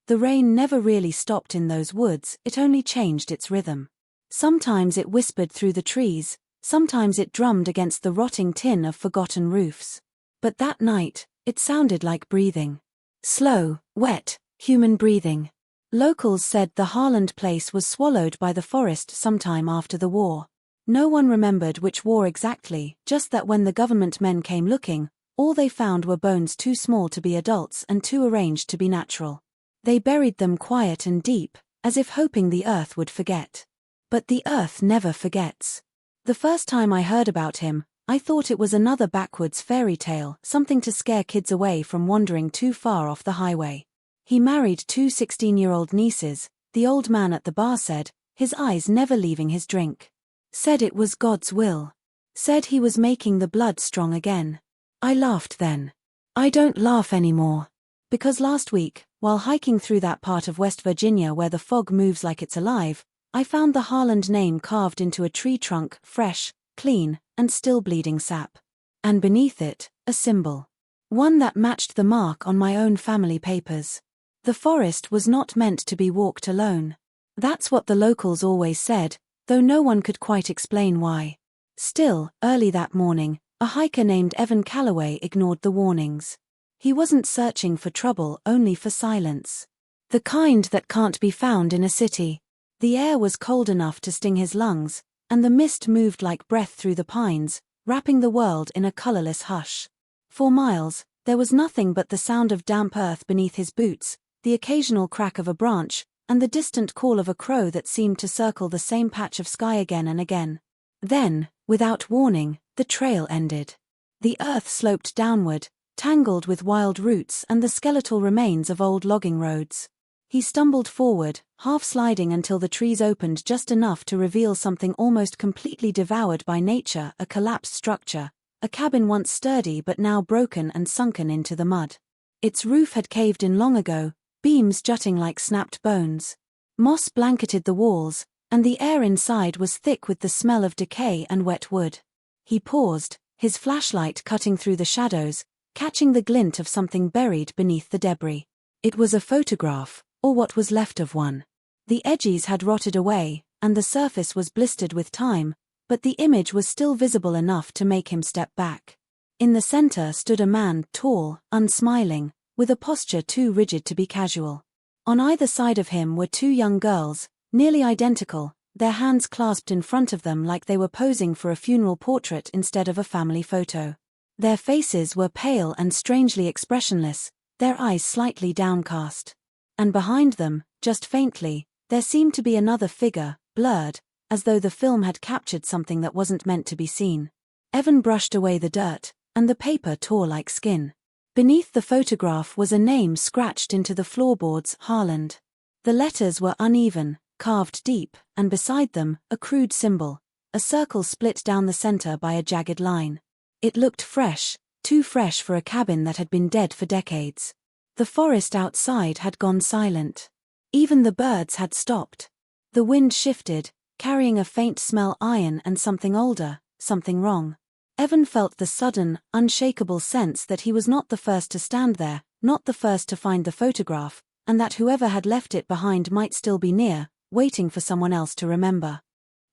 The rain never really stopped in those woods, it only changed its rhythm. Sometimes it whispered through the trees, sometimes it drummed against the rotting tin of forgotten roofs. But that night, it sounded like breathing. Slow, wet, human breathing. Locals said the Harland place was swallowed by the forest sometime after the war. No one remembered which war exactly, just that when the government men came looking, all they found were bones too small to be adults and too arranged to be natural. They buried them quiet and deep, as if hoping the earth would forget. But the earth never forgets. The first time I heard about him, I thought it was another backwoods fairy tale, something to scare kids away from wandering too far off the highway. He married 2 16-year-old nieces, the old man at the bar said, his eyes never leaving his drink. Said it was God's will. Said he was making the blood strong again. I laughed then. I don't laugh anymore. Because last week, while hiking through that part of West Virginia where the fog moves like it's alive, I found the Harland name carved into a tree trunk, fresh, clean, and still bleeding sap. And beneath it, a symbol. One that matched the mark on my own family papers. The forest was not meant to be walked alone. That's what the locals always said, though no one could quite explain why. Still, early that morning, a hiker named Evan Calloway ignored the warnings. He wasn't searching for trouble, only for silence. The kind that can't be found in a city. The air was cold enough to sting his lungs, and the mist moved like breath through the pines, wrapping the world in a colorless hush. For miles, there was nothing but the sound of damp earth beneath his boots, the occasional crack of a branch, and the distant call of a crow that seemed to circle the same patch of sky again and again. Then, without warning, the trail ended. The earth sloped downward, tangled with wild roots and the skeletal remains of old logging roads. He stumbled forward, half sliding until the trees opened just enough to reveal something almost completely devoured by nature, a collapsed structure, a cabin once sturdy but now broken and sunken into the mud. Its roof had caved in long ago, beams jutting like snapped bones. Moss blanketed the walls, and the air inside was thick with the smell of decay and wet wood. He paused, his flashlight cutting through the shadows, catching the glint of something buried beneath the debris. It was a photograph, or what was left of one. The edges had rotted away, and the surface was blistered with time, but the image was still visible enough to make him step back. In the center stood a man, tall, unsmiling, with a posture too rigid to be casual. On either side of him were 2 young girls, nearly identical, their hands clasped in front of them like they were posing for a funeral portrait instead of a family photo. Their faces were pale and strangely expressionless, their eyes slightly downcast. And behind them, just faintly, there seemed to be another figure, blurred, as though the film had captured something that wasn't meant to be seen. Evan brushed away the dirt, and the paper tore like skin. Beneath the photograph was a name scratched into the floorboards, Harland. The letters were uneven, carved deep, and beside them, a crude symbol, a circle split down the center by a jagged line. It looked fresh, too fresh for a cabin that had been dead for decades. The forest outside had gone silent. Even the birds had stopped. The wind shifted, carrying a faint smell iron and something older, something wrong. Evan felt the sudden, unshakable sense that he was not the first to stand there, not the first to find the photograph, and that whoever had left it behind might still be near, waiting for someone else to remember.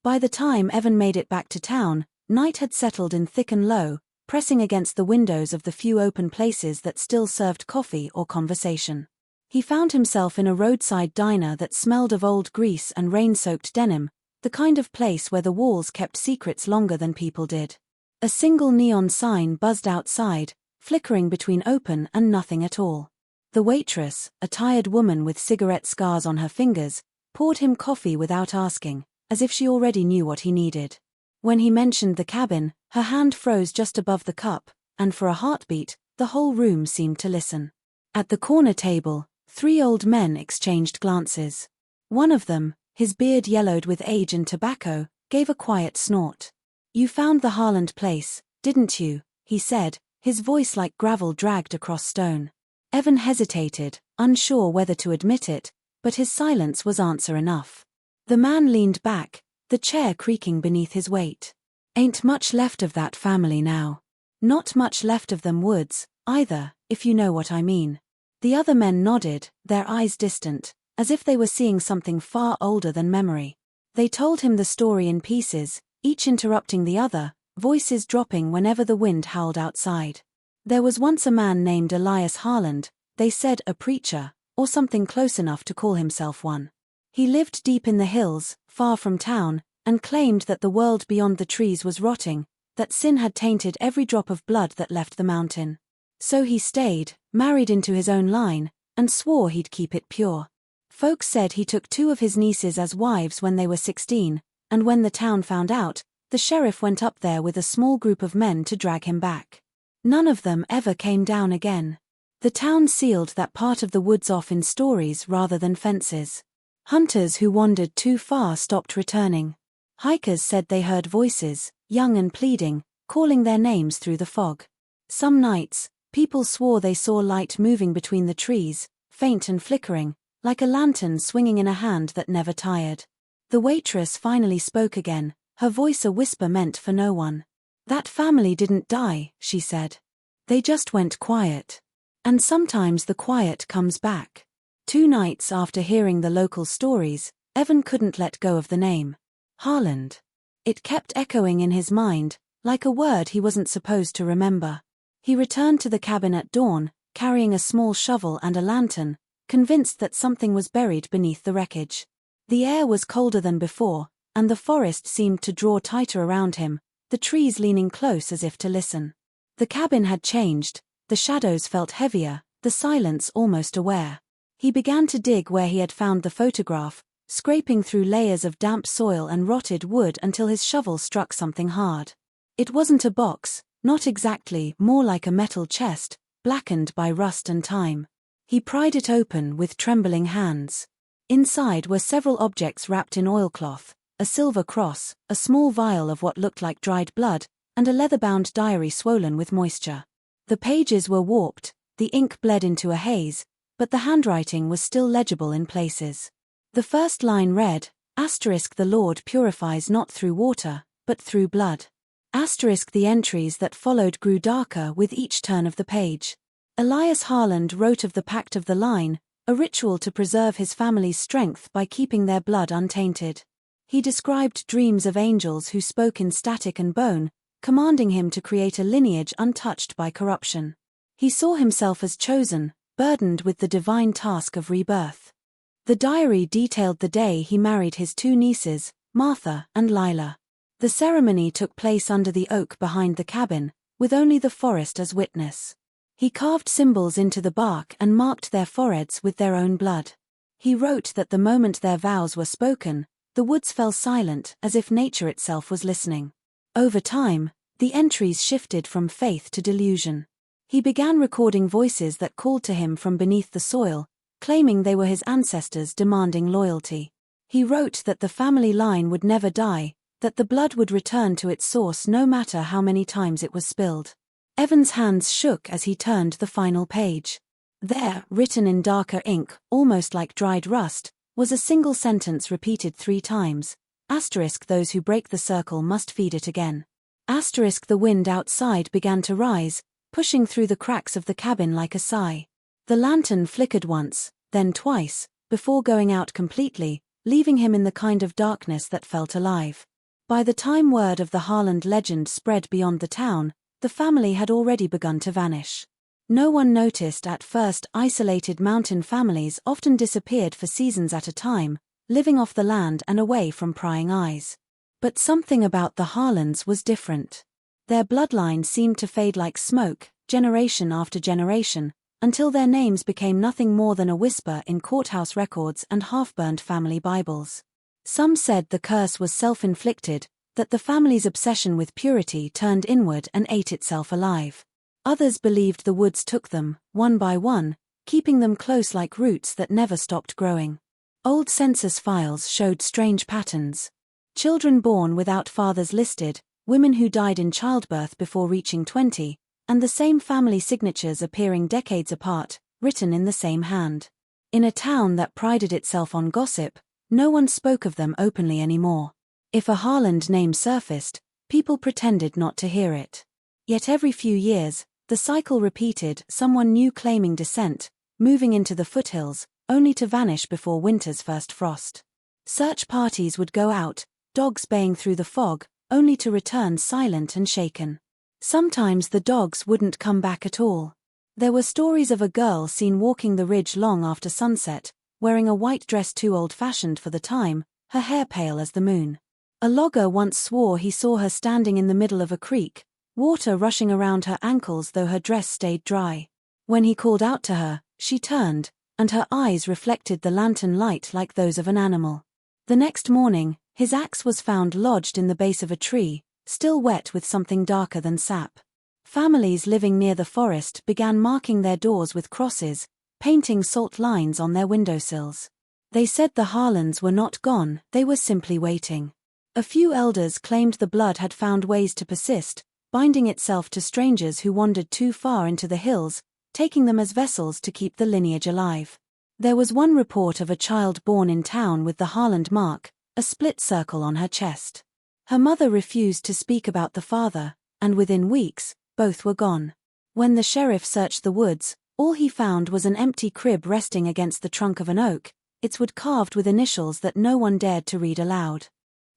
By the time Evan made it back to town, night had settled in thick and low, pressing against the windows of the few open places that still served coffee or conversation. He found himself in a roadside diner that smelled of old grease and rain-soaked denim, the kind of place where the walls kept secrets longer than people did. A single neon sign buzzed outside, flickering between open and nothing at all. The waitress, a tired woman with cigarette scars on her fingers, poured him coffee without asking, as if she already knew what he needed. When he mentioned the cabin, her hand froze just above the cup, and for a heartbeat, the whole room seemed to listen. At the corner table, 3 old men exchanged glances. One of them, his beard yellowed with age and tobacco, gave a quiet snort. "You found the Harland place, didn't you?" he said, his voice like gravel dragged across stone. Evan hesitated, unsure whether to admit it, but his silence was answer enough. The man leaned back, the chair creaking beneath his weight. "Ain't much left of that family now. Not much left of them woods, either, if you know what I mean. The other men nodded, their eyes distant, as if they were seeing something far older than memory. They told him the story in pieces, each interrupting the other, voices dropping whenever the wind howled outside. There was once a man named Elias Harland, they said a preacher, or something close enough to call himself one. He lived deep in the hills, far from town, and claimed that the world beyond the trees was rotting, that sin had tainted every drop of blood that left the mountain. So he stayed, married into his own line, and swore he'd keep it pure. Folks said he took 2 of his nieces as wives when they were 16, and when the town found out, the sheriff went up there with a small group of men to drag him back. None of them ever came down again. The town sealed that part of the woods off in stories rather than fences. Hunters who wandered too far stopped returning. Hikers said they heard voices, young and pleading, calling their names through the fog. Some nights, people swore they saw light moving between the trees, faint and flickering, like a lantern swinging in a hand that never tired. The waitress finally spoke again, her voice a whisper meant for no one. "That family didn't die," she said. "They just went quiet. And sometimes the quiet comes back." 2 nights after hearing the local stories, Evan couldn't let go of the name. Harland. It kept echoing in his mind, like a word he wasn't supposed to remember. He returned to the cabin at dawn, carrying a small shovel and a lantern, convinced that something was buried beneath the wreckage. The air was colder than before, and the forest seemed to draw tighter around him, the trees leaning close as if to listen. The cabin had changed, the shadows felt heavier, the silence almost aware. He began to dig where he had found the photograph, scraping through layers of damp soil and rotted wood until his shovel struck something hard. It wasn't a box, not exactly, more like a metal chest, blackened by rust and time. He pried it open with trembling hands. Inside were several objects wrapped in oilcloth, a silver cross, a small vial of what looked like dried blood, and a leather-bound diary swollen with moisture. The pages were warped, the ink bled into a haze, but the handwriting was still legible in places. The first line read, "*The Lord purifies not through water, but through blood." The entries that followed grew darker with each turn of the page. Elias Harland wrote of the Pact of the Line, a ritual to preserve his family's strength by keeping their blood untainted. He described dreams of angels who spoke in static and bone, commanding him to create a lineage untouched by corruption. He saw himself as chosen, burdened with the divine task of rebirth. The diary detailed the day he married his 2 nieces, Martha and Lila. The ceremony took place under the oak behind the cabin, with only the forest as witness. He carved symbols into the bark and marked their foreheads with their own blood. He wrote that the moment their vows were spoken, the woods fell silent as if nature itself was listening. Over time, the entries shifted from faith to delusion. He began recording voices that called to him from beneath the soil, claiming they were his ancestors demanding loyalty. He wrote that the family line would never die, that the blood would return to its source no matter how many times it was spilled. Evan's hands shook as he turned the final page. There, written in darker ink, almost like dried rust, was a single sentence repeated 3 times. Those who break the circle must feed it again. The wind outside began to rise, pushing through the cracks of the cabin like a sigh. The lantern flickered once, then twice, before going out completely, leaving him in the kind of darkness that felt alive. By the time word of the Harland legend spread beyond the town, the family had already begun to vanish. No one noticed at first. Isolated mountain families often disappeared for seasons at a time, living off the land and away from prying eyes. But something about the Harlands was different. Their bloodline seemed to fade like smoke, generation after generation, until their names became nothing more than a whisper in courthouse records and half-burned family Bibles. Some said the curse was self-inflicted, that the family's obsession with purity turned inward and ate itself alive. Others believed the woods took them, one by one, keeping them close like roots that never stopped growing. Old census files showed strange patterns. Children born without fathers listed, women who died in childbirth before reaching 20, and the same family signatures appearing decades apart, written in the same hand. In a town that prided itself on gossip, no one spoke of them openly anymore. If a Harland name surfaced, people pretended not to hear it. Yet every few years, the cycle repeated, someone new claiming descent, moving into the foothills, only to vanish before winter's first frost. Search parties would go out, dogs baying through the fog, only to return silent and shaken. Sometimes the dogs wouldn't come back at all. There were stories of a girl seen walking the ridge long after sunset, wearing a white dress too old-fashioned for the time, her hair pale as the moon. A logger once swore he saw her standing in the middle of a creek, water rushing around her ankles though her dress stayed dry. When he called out to her, she turned, and her eyes reflected the lantern light like those of an animal. The next morning, his axe was found lodged in the base of a tree, still wet with something darker than sap. Families living near the forest began marking their doors with crosses, painting salt lines on their windowsills. They said the Harlands were not gone, they were simply waiting. A few elders claimed the blood had found ways to persist, binding itself to strangers who wandered too far into the hills, taking them as vessels to keep the lineage alive. There was one report of a child born in town with the Harland mark, a split circle on her chest. Her mother refused to speak about the father, and within weeks, both were gone. When the sheriff searched the woods, all he found was an empty crib resting against the trunk of an oak, its wood carved with initials that no one dared to read aloud.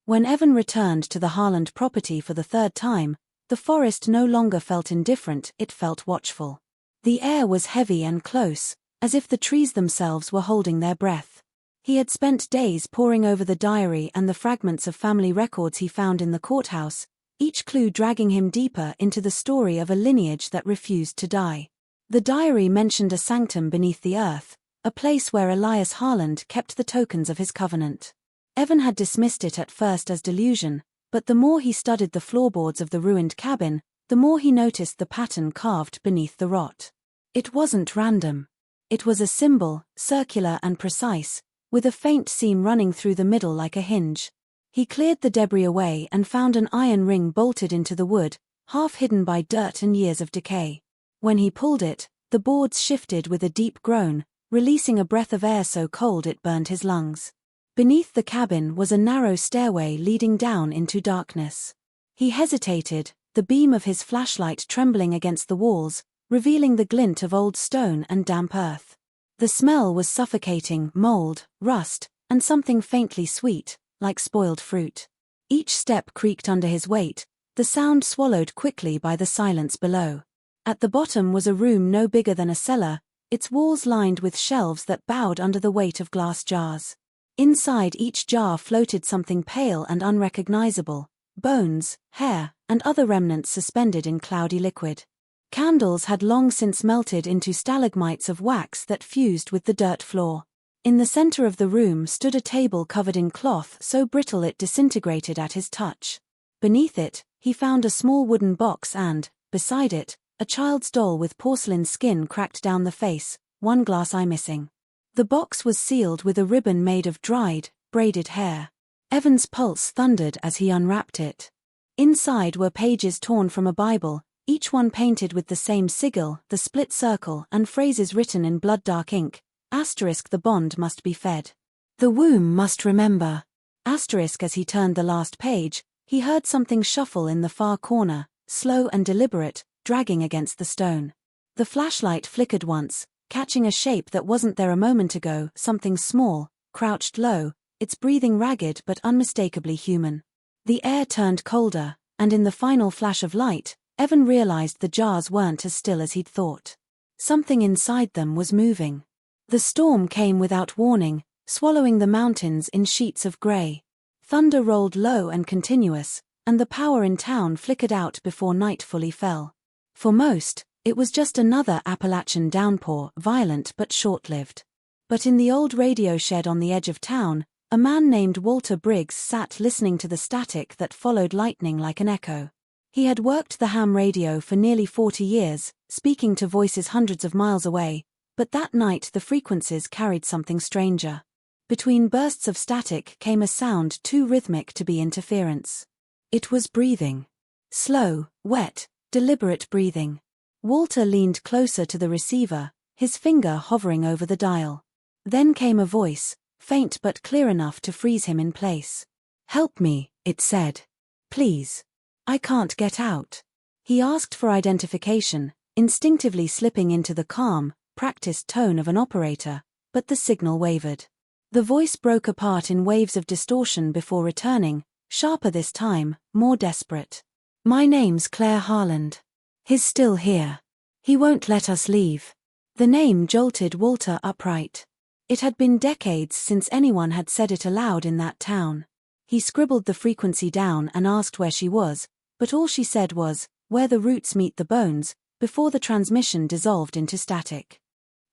When Evan returned to the Harland property for the third time, the forest no longer felt indifferent, it felt watchful. The air was heavy and close, as if the trees themselves were holding their breath. He had spent days poring over the diary and the fragments of family records he found in the courthouse, each clue dragging him deeper into the story of a lineage that refused to die. The diary mentioned a sanctum beneath the earth, a place where Elias Harland kept the tokens of his covenant. Evan had dismissed it at first as delusion, but the more he studied the floorboards of the ruined cabin, the more he noticed the pattern carved beneath the rot. It wasn't random. It was a symbol, circular and precise, with a faint seam running through the middle like a hinge. He cleared the debris away and found an iron ring bolted into the wood, half hidden by dirt and years of decay. When he pulled it, the boards shifted with a deep groan, releasing a breath of air so cold it burned his lungs. Beneath the cabin was a narrow stairway leading down into darkness. He hesitated, the beam of his flashlight trembling against the walls, revealing the glint of old stone and damp earth. The smell was suffocating, mold, rust, and something faintly sweet, like spoiled fruit. Each step creaked under his weight, the sound swallowed quickly by the silence below. At the bottom was a room no bigger than a cellar, its walls lined with shelves that bowed under the weight of glass jars. Inside each jar floated something pale and unrecognizable, bones, hair, and other remnants suspended in cloudy liquid. Candles had long since melted into stalagmites of wax that fused with the dirt floor. In the center of the room stood a table covered in cloth so brittle it disintegrated at his touch. Beneath it, he found a small wooden box and, beside it, a child's doll with porcelain skin cracked down the face, one glass eye missing. The box was sealed with a ribbon made of dried, braided hair. Evan's pulse thundered as he unwrapped it. Inside were pages torn from a Bible, each one painted with the same sigil, the split circle, and phrases written in blood-dark ink. Asterisk, the bond must be fed. The womb must remember. Asterisk. As he turned the last page, he heard something shuffle in the far corner, slow and deliberate, dragging against the stone. The flashlight flickered once, catching a shape that wasn't there a moment ago, something small, crouched low, its breathing ragged but unmistakably human. The air turned colder, and in the final flash of light, Evan realized the jars weren't as still as he'd thought. Something inside them was moving. The storm came without warning, swallowing the mountains in sheets of gray. Thunder rolled low and continuous, and the power in town flickered out before night fully fell. For most, it was just another Appalachian downpour, violent but short-lived. But in the old radio shed on the edge of town, a man named Walter Briggs sat listening to the static that followed lightning like an echo. He had worked the ham radio for nearly 40 years, speaking to voices hundreds of miles away, but that night the frequencies carried something stranger. Between bursts of static came a sound too rhythmic to be interference. It was breathing. Slow, wet, deliberate breathing. Walter leaned closer to the receiver, his finger hovering over the dial. Then came a voice, faint but clear enough to freeze him in place. "Help me," it said. "Please. I can't get out." He asked for identification, instinctively slipping into the calm, practiced tone of an operator, but the signal wavered. The voice broke apart in waves of distortion before returning, sharper this time, more desperate. "My name's Claire Harland. He's still here. He won't let us leave." The name jolted Walter upright. It had been decades since anyone had said it aloud in that town. He scribbled the frequency down and asked where she was, but all she said was, "Where the roots meet the bones," before the transmission dissolved into static.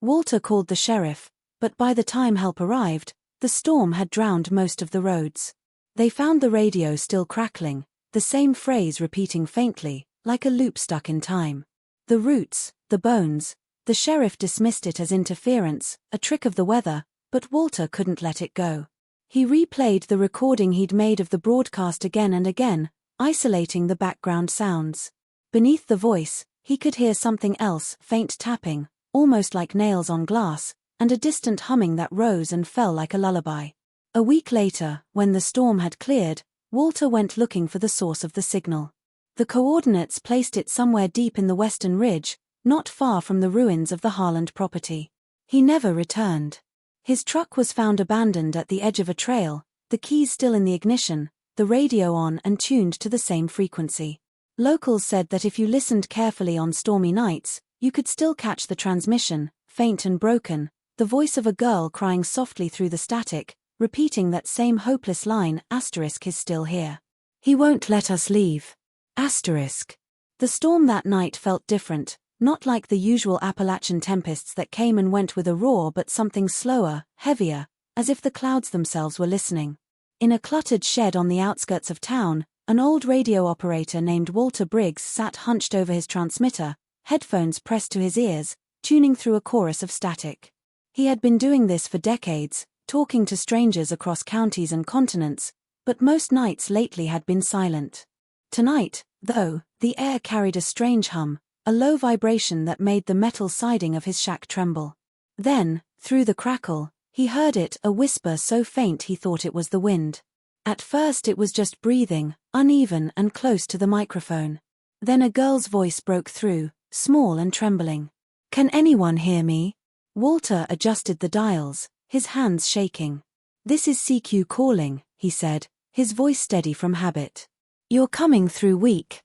Walter called the sheriff, but by the time help arrived, the storm had drowned most of the roads. They found the radio still crackling, the same phrase repeating faintly, like a loop stuck in time. The roots, the bones. The sheriff dismissed it as interference, a trick of the weather, but Walter couldn't let it go. He replayed the recording he'd made of the broadcast again and again, isolating the background sounds. Beneath the voice, he could hear something else, faint tapping, almost like nails on glass, and a distant humming that rose and fell like a lullaby. A week later, when the storm had cleared, Walter went looking for the source of the signal. The coordinates placed it somewhere deep in the western ridge, not far from the ruins of the Harland property. He never returned. His truck was found abandoned at the edge of a trail, the keys still in the ignition, the radio on and tuned to the same frequency. Locals said that if you listened carefully on stormy nights, you could still catch the transmission, faint and broken, the voice of a girl crying softly through the static, repeating that same hopeless line, "Asterisk is still here. He won't let us leave." Asterisk. The storm that night felt different. Not like the usual Appalachian tempests that came and went with a roar, but something slower, heavier, as if the clouds themselves were listening. In a cluttered shed on the outskirts of town, an old radio operator named Walter Briggs sat hunched over his transmitter, headphones pressed to his ears, tuning through a chorus of static. He had been doing this for decades, talking to strangers across counties and continents, but most nights lately had been silent. Tonight, though, the air carried a strange hum, a low vibration that made the metal siding of his shack tremble. Then, through the crackle, he heard it, a whisper so faint he thought it was the wind. At first it was just breathing, uneven and close to the microphone. Then a girl's voice broke through, small and trembling. "Can anyone hear me?" Walter adjusted the dials, his hands shaking. "This is CQ calling," he said, his voice steady from habit. "You're coming through weak,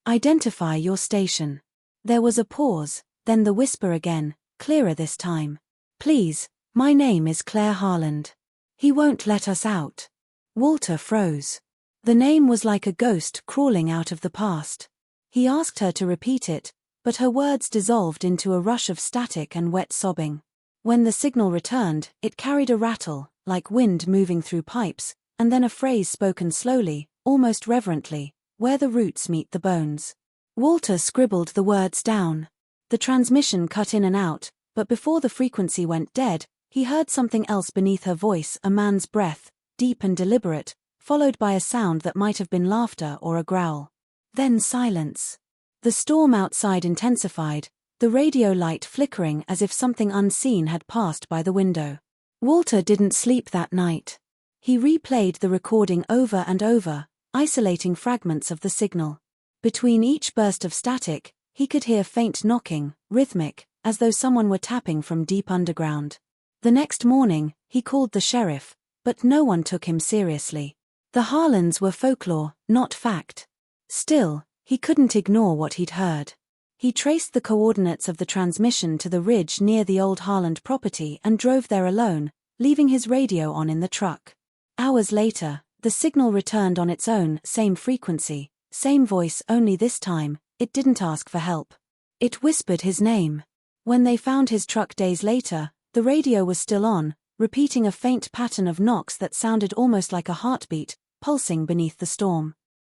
Identify your station." There was a pause, then the whisper again, clearer this time. "Please, my name is Claire Harland. He won't let us out." Walter froze. The name was like a ghost crawling out of the past. He asked her to repeat it, but her words dissolved into a rush of static and wet sobbing. When the signal returned, it carried a rattle, like wind moving through pipes, and then a phrase spoken slowly, almost reverently, "Where the roots meet the bones." Walter scribbled the words down. The transmission cut in and out, but before the frequency went dead, he heard something else beneath her voice, a man's breath, deep and deliberate, followed by a sound that might have been laughter or a growl. Then silence. The storm outside intensified, the radio light flickering as if something unseen had passed by the window. Walter didn't sleep that night. He replayed the recording over and over, isolating fragments of the signal. Between each burst of static, he could hear faint knocking, rhythmic, as though someone were tapping from deep underground. The next morning, he called the sheriff, but no one took him seriously. The Harlands were folklore, not fact. Still, he couldn't ignore what he'd heard. He traced the coordinates of the transmission to the ridge near the old Harland property and drove there alone, leaving his radio on in the truck. Hours later, the signal returned on its own, same frequency, same voice, only this time, it didn't ask for help. It whispered his name. When they found his truck days later, the radio was still on, repeating a faint pattern of knocks that sounded almost like a heartbeat, pulsing beneath the storm.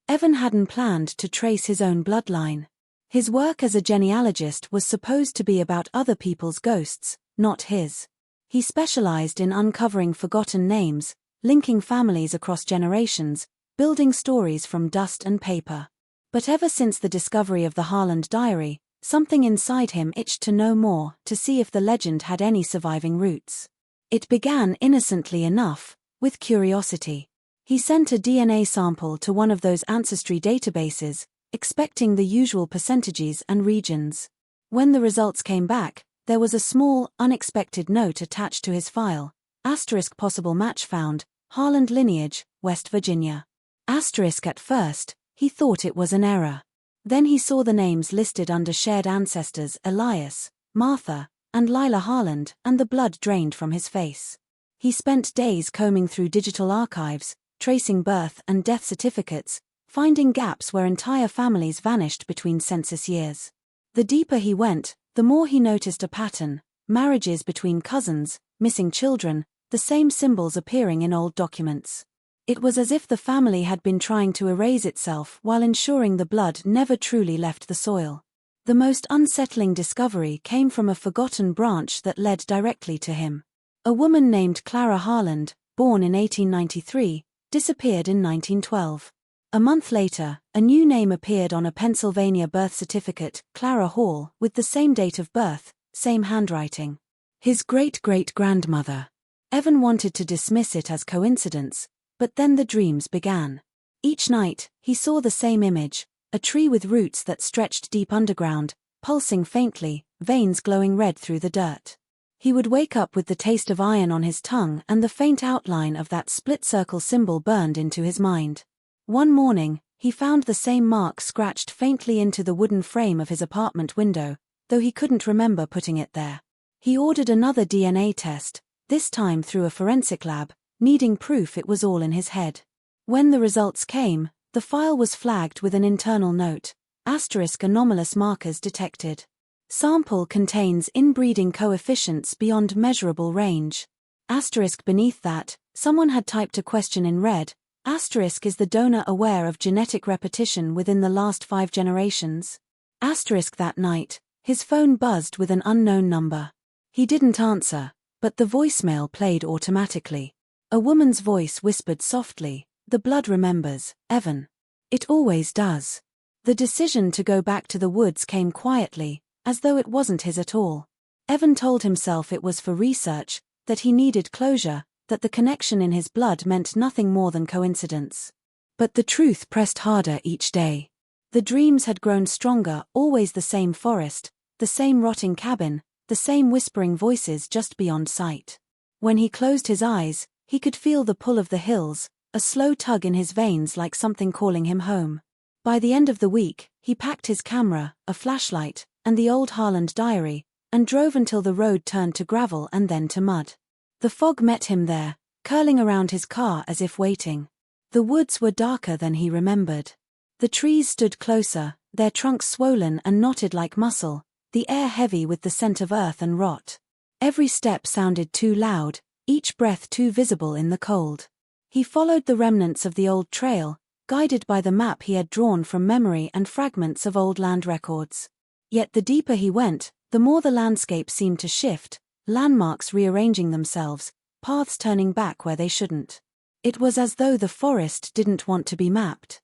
Evan hadn't planned to trace his own bloodline. His work as a genealogist was supposed to be about other people's ghosts, not his. He specialized in uncovering forgotten names, linking families across generations, building stories from dust and paper. But ever since the discovery of the Harland diary, something inside him itched to know more, to see if the legend had any surviving roots. It began innocently enough, with curiosity. He sent a DNA sample to one of those ancestry databases, expecting the usual percentages and regions. When the results came back, There was a small, unexpected note attached to his file. Asterisk possible match found, Harland lineage, West Virginia. Asterisk at first, he thought it was an error. Then he saw the names listed under shared ancestors Elias, Martha, and Lila Harland, and the blood drained from his face. He spent days combing through digital archives, tracing birth and death certificates, finding gaps where entire families vanished between census years. The deeper he went, the more he noticed a pattern: marriages between cousins, missing children, the same symbols appearing in old documents. It was as if the family had been trying to erase itself while ensuring the blood never truly left the soil. The most unsettling discovery came from a forgotten branch that led directly to him. A woman named Clara Harland, born in 1893, disappeared in 1912. A month later, a new name appeared on a Pennsylvania birth certificate, Clara Hall, with the same date of birth, same handwriting. His great-great-grandmother. Evan wanted to dismiss it as coincidence, but then the dreams began. Each night, he saw the same image: a tree with roots that stretched deep underground, pulsing faintly, veins glowing red through the dirt. He would wake up with the taste of iron on his tongue and the faint outline of that split-circle symbol burned into his mind. One morning, he found the same mark scratched faintly into the wooden frame of his apartment window, though he couldn't remember putting it there. He ordered another DNA test, this time through a forensic lab, needing proof it was all in his head. When the results came, the file was flagged with an internal note: asterisk anomalous markers detected. Sample contains inbreeding coefficients beyond measurable range. Asterisk beneath that, someone had typed a question in red: asterisk is the donor aware of genetic repetition within the last 5 generations? Asterisk that night, his phone buzzed with an unknown number. He didn't answer, but the voicemail played automatically. A woman's voice whispered softly, "The blood remembers, Evan. It always does." The decision to go back to the woods came quietly, as though it wasn't his at all. Evan told himself it was for research, that he needed closure, that the connection in his blood meant nothing more than coincidence. But the truth pressed harder each day. The dreams had grown stronger, always the same forest, the same rotting cabin, the same whispering voices just beyond sight. When he closed his eyes, he could feel the pull of the hills, a slow tug in his veins like something calling him home. By the end of the week, he packed his camera, a flashlight, and the old Harland diary, and drove until the road turned to gravel and then to mud. The fog met him there, curling around his car as if waiting. The woods were darker than he remembered. The trees stood closer, their trunks swollen and knotted like muscle, the air heavy with the scent of earth and rot. Every step sounded too loud, each breath too visible in the cold. He followed the remnants of the old trail, guided by the map he had drawn from memory and fragments of old land records. Yet the deeper he went, the more the landscape seemed to shift, landmarks rearranging themselves, paths turning back where they shouldn't. It was as though the forest didn't want to be mapped.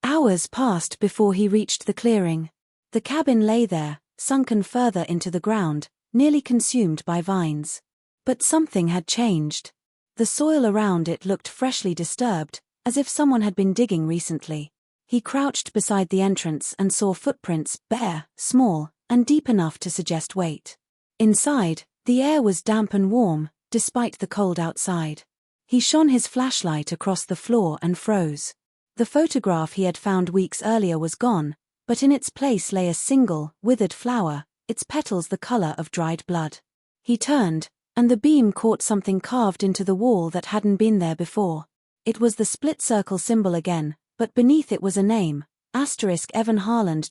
Hours passed before he reached the clearing. The cabin lay there, sunken further into the ground, nearly consumed by vines. But something had changed. The soil around it looked freshly disturbed, as if someone had been digging recently. He crouched beside the entrance and saw footprints, bare, small, and deep enough to suggest weight. Inside, the air was damp and warm, despite the cold outside. He shone his flashlight across the floor and froze. The photograph he had found weeks earlier was gone, but in its place lay a single, withered flower, its petals the color of dried blood. He turned, and the beam caught something carved into the wall that hadn't been there before. It was the split circle symbol again, but beneath it was a name, *Evan Harland.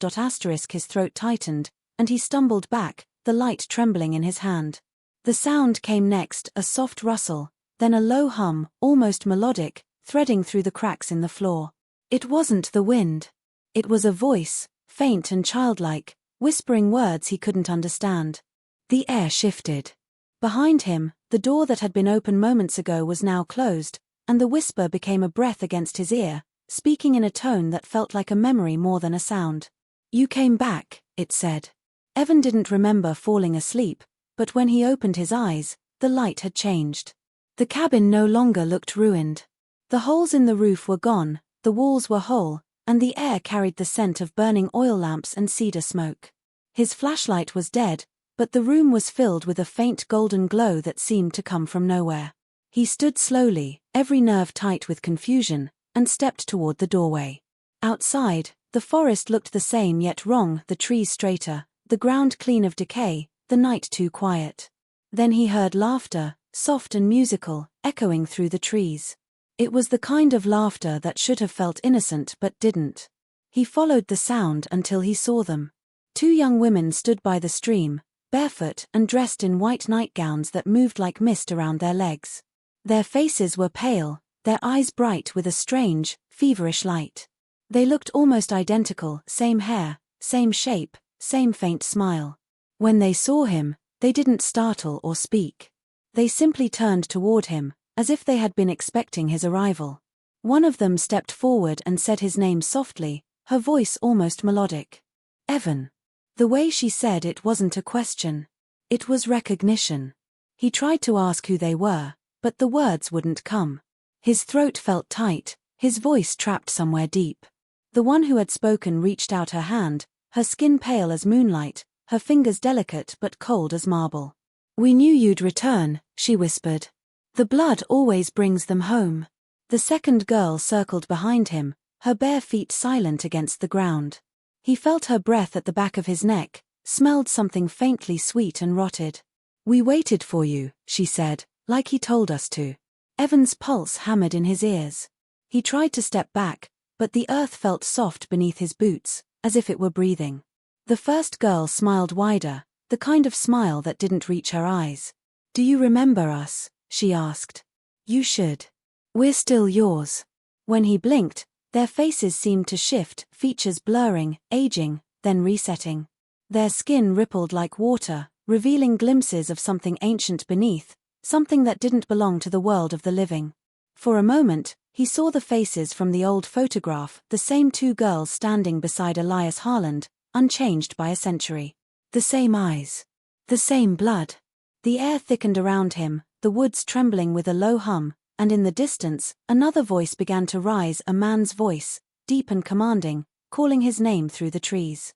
His throat tightened, and he stumbled back, the light trembling in his hand. The sound came next, a soft rustle, then a low hum, almost melodic, threading through the cracks in the floor. It wasn't the wind. It was a voice, faint and childlike, whispering words he couldn't understand. The air shifted. Behind him, the door that had been open moments ago was now closed, and the whisper became a breath against his ear, speaking in a tone that felt like a memory more than a sound. "You came back," it said. Evan didn't remember falling asleep, but when he opened his eyes, the light had changed. The cabin no longer looked ruined. The holes in the roof were gone, the walls were whole, and the air carried the scent of burning oil lamps and cedar smoke. His flashlight was dead, But the room was filled with a faint golden glow that seemed to come from nowhere. He stood slowly, every nerve tight with confusion, and stepped toward the doorway. Outside, the forest looked the same yet wrong, the trees straighter, the ground clean of decay, the night too quiet. Then he heard laughter, soft and musical, echoing through the trees. It was the kind of laughter that should have felt innocent but didn't. He followed the sound until he saw them. 2 young women stood by the stream, barefoot and dressed in white nightgowns that moved like mist around their legs. Their faces were pale, their eyes bright with a strange, feverish light. They looked almost identical, same hair, same shape, same faint smile. When they saw him, they didn't startle or speak. They simply turned toward him, as if they had been expecting his arrival. One of them stepped forward and said his name softly, her voice almost melodic. Evan. The way she said it wasn't a question. It was recognition. He tried to ask who they were, but the words wouldn't come. His throat felt tight, his voice trapped somewhere deep. The one who had spoken reached out her hand, her skin pale as moonlight, her fingers delicate but cold as marble. "We knew you'd return," she whispered. "The blood always brings them home." The second girl circled behind him, her bare feet silent against the ground. He felt her breath at the back of his neck, smelled something faintly sweet and rotted. "We waited for you," she said, like he told us to. Evan's pulse hammered in his ears. He tried to step back, but the earth felt soft beneath his boots, as if it were breathing. The first girl smiled wider, the kind of smile that didn't reach her eyes. "Do you remember us?" she asked. "You should. We're still yours." When he blinked, their faces seemed to shift, features blurring, aging, then resetting. Their skin rippled like water, revealing glimpses of something ancient beneath, something that didn't belong to the world of the living. For a moment, he saw the faces from the old photograph, the same 2 girls standing beside Elias Harland, unchanged by a century. The same eyes. The same blood. The air thickened around him, the woods trembling with a low hum, and in the distance, another voice began to rise, a man's voice, deep and commanding, calling his name through the trees.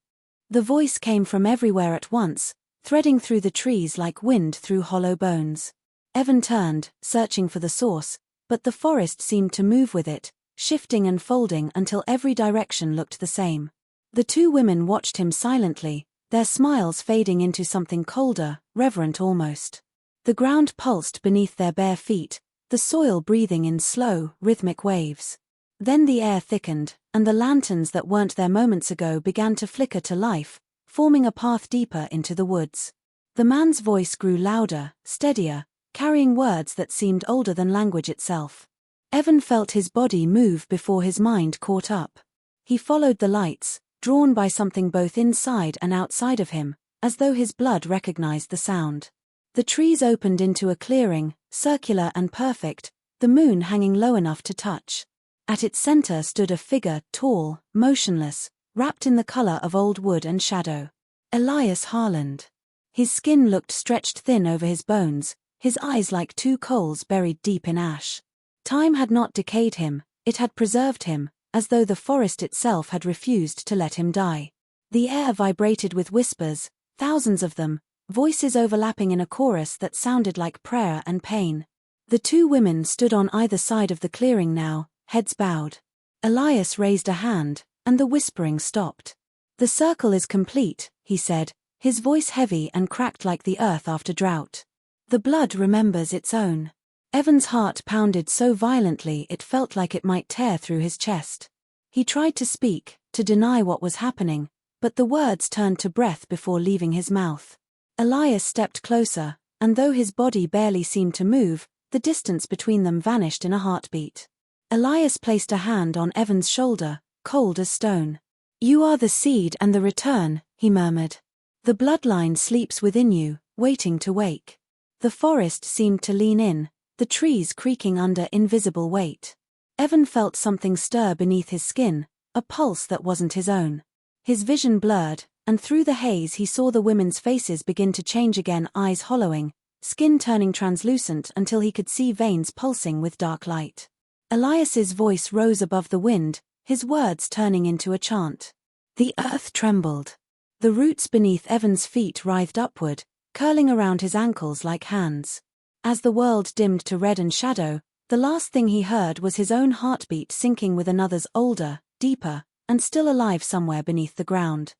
The voice came from everywhere at once, threading through the trees like wind through hollow bones. Evan turned, searching for the source, but the forest seemed to move with it, shifting and folding until every direction looked the same. The 2 women watched him silently, their smiles fading into something colder, reverent almost. The ground pulsed beneath their bare feet, the soil breathing in slow, rhythmic waves. Then the air thickened, and the lanterns that weren't there moments ago began to flicker to life, forming a path deeper into the woods. The man's voice grew louder, steadier, carrying words that seemed older than language itself. Evan felt his body move before his mind caught up. He followed the lights, drawn by something both inside and outside of him, as though his blood recognized the sound. The trees opened into a clearing, circular and perfect, the moon hanging low enough to touch. At its center stood a figure, tall, motionless, wrapped in the color of old wood and shadow. Elias Harland. His skin looked stretched thin over his bones, his eyes like 2 coals buried deep in ash. Time had not decayed him, it had preserved him, as though the forest itself had refused to let him die. The air vibrated with whispers, thousands of them, voices overlapping in a chorus that sounded like prayer and pain. The 2 women stood on either side of the clearing now, heads bowed. Elias raised a hand, and the whispering stopped. "The circle is complete," he said, his voice heavy and cracked like the earth after drought. "The blood remembers its own." Evan's heart pounded so violently it felt like it might tear through his chest. He tried to speak, to deny what was happening, but the words turned to breath before leaving his mouth. Elias stepped closer, and though his body barely seemed to move, the distance between them vanished in a heartbeat. Elias placed a hand on Evan's shoulder, cold as stone. "You are the seed and the return," he murmured. "The bloodline sleeps within you, waiting to wake." The forest seemed to lean in, the trees creaking under invisible weight. Evan felt something stir beneath his skin, a pulse that wasn't his own. His vision blurred, and through the haze he saw the women's faces begin to change again, eyes hollowing, skin turning translucent until he could see veins pulsing with dark light. Elias's voice rose above the wind, his words turning into a chant. The earth trembled. The roots beneath Evan's feet writhed upward, curling around his ankles like hands. As the world dimmed to red and shadow, the last thing he heard was his own heartbeat sinking with another's older, deeper, and still alive somewhere beneath the ground.